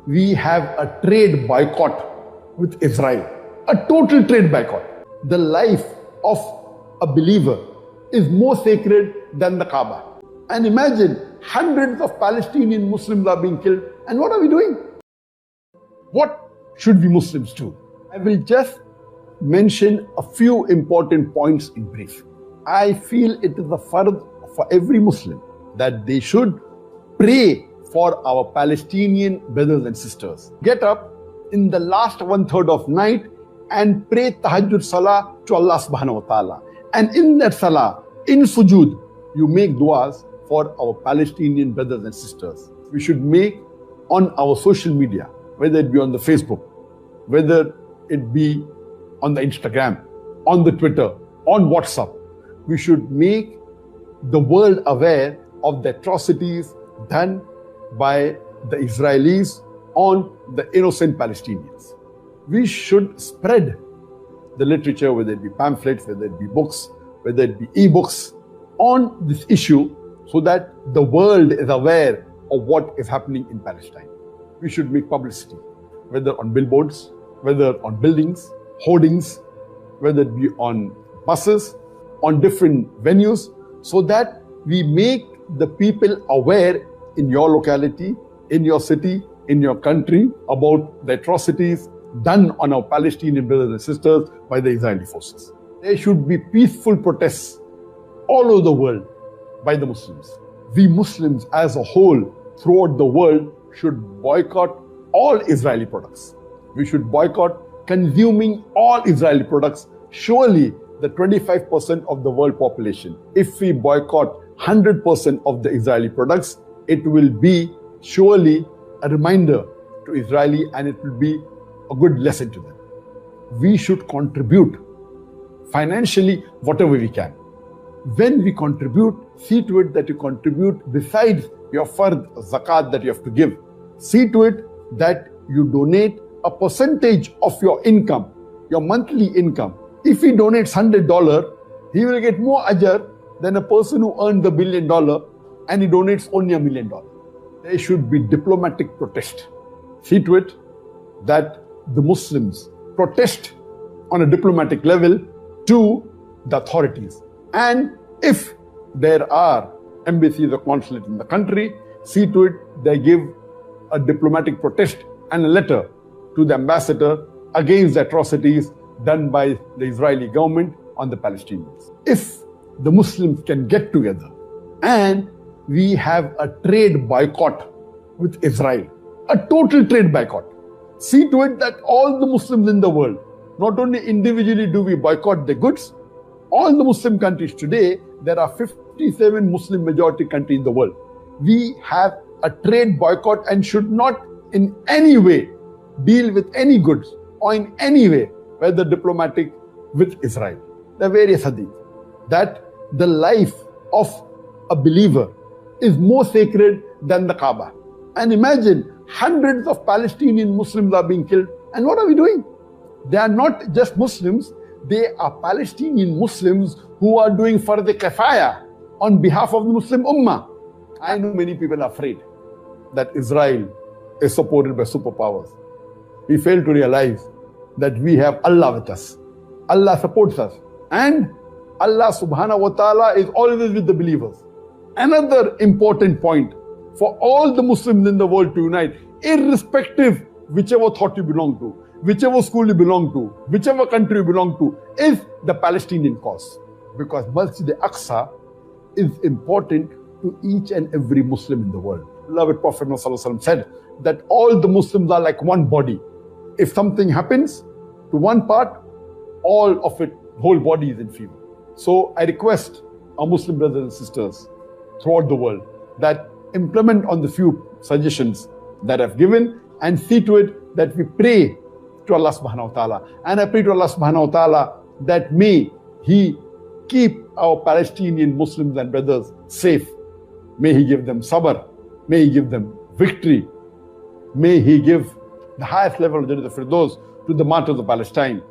we have a trade boycott with Israel, a total trade boycott. The life of a believer is more sacred than the Kaaba. And imagine hundreds of Palestinian Muslims are being killed. And what are we doing? What should we Muslims do? I will just mention a few important points in brief. I feel it is a fard for every Muslim that they should pray for our Palestinian brothers and sisters. Get up in the last 1/3 of night and pray tahajjud salah to Allah subhanahu wa ta'ala. And in that salah, in sujood, you make du'as for our Palestinian brothers and sisters. We should make on our social media, whether it be on the Facebook, whether it be on the Instagram, on the Twitter, on WhatsApp, we should make the world aware of the atrocities done by the Israelis on the innocent Palestinians. We should spread the literature, whether it be pamphlets, whether it be books, whether it be e-books, on this issue so that the world is aware of what is happening in Palestine. We should make publicity, whether on billboards, whether on buildings, hoardings, whether it be on buses, on different venues, so that we make the people aware in your locality, in your city, in your country about the atrocities done on our Palestinian brothers and sisters by the Israeli forces. There should be peaceful protests all over the world by the Muslims. We Muslims as a whole throughout the world should boycott all Israeli products. We should boycott consuming all Israeli products. Surely the 25% of the world population, if we boycott 100% of the Israeli products, it will be surely a reminder to Israeli, and it will be a good lesson to them. We should contribute financially whatever we can. When we contribute, see to it that you contribute besides your fard, zakat that you have to give. See to it that you donate a percentage of your income, your monthly income. If he donates $100, he will get more ajr than a person who earned $1 billion and he donates only $1 million. There should be diplomatic protest. See to it that the Muslims protest on a diplomatic level to the authorities. And if there are embassies or consulates in the country, see to it they give a diplomatic protest and a letter to the ambassador against the atrocities done by the Israeli government on the Palestinians. If the Muslims can get together and we have a trade boycott with Israel, a total trade boycott, see to it that all the Muslims in the world, not only individually do we boycott the goods, all the Muslim countries today, there are 57 Muslim majority countries in the world. We have a trade boycott and should not in any way deal with any goods or in any way, whether diplomatic, with Israel. There are various hadith that the life of a believer is more sacred than the Kaaba. And imagine hundreds of Palestinian Muslims are being killed. And what are we doing? They are not just Muslims, they are Palestinian Muslims who are doing fard kifaya on behalf of the Muslim Ummah. I know many people are afraid that Israel is supported by superpowers. We fail to realize that we have Allah with us. Allah supports us. And Allah subhanahu wa ta'ala is always with the believers. Another important point for all the Muslims in the world to unite, irrespective whichever thought you belong to, whichever school you belong to, whichever country you belong to, is the Palestinian cause. Because Masjid al-Aqsa is important to each and every Muslim in the world. Beloved Prophet ﷺ said that all the Muslims are like one body. If something happens to one part, all of it, whole body is in fever. So I request our Muslim brothers and sisters throughout the world that implement on the few suggestions that I've given and see to it that we pray to Allah subhanahu wa ta'ala. And I pray to Allah subhanahu wa ta'ala that may He keep our Palestinian Muslims and brothers safe. May He give them sabr. May He give them victory. May He give the highest level of Jannat al-Firdaus to the martyrs of Palestine.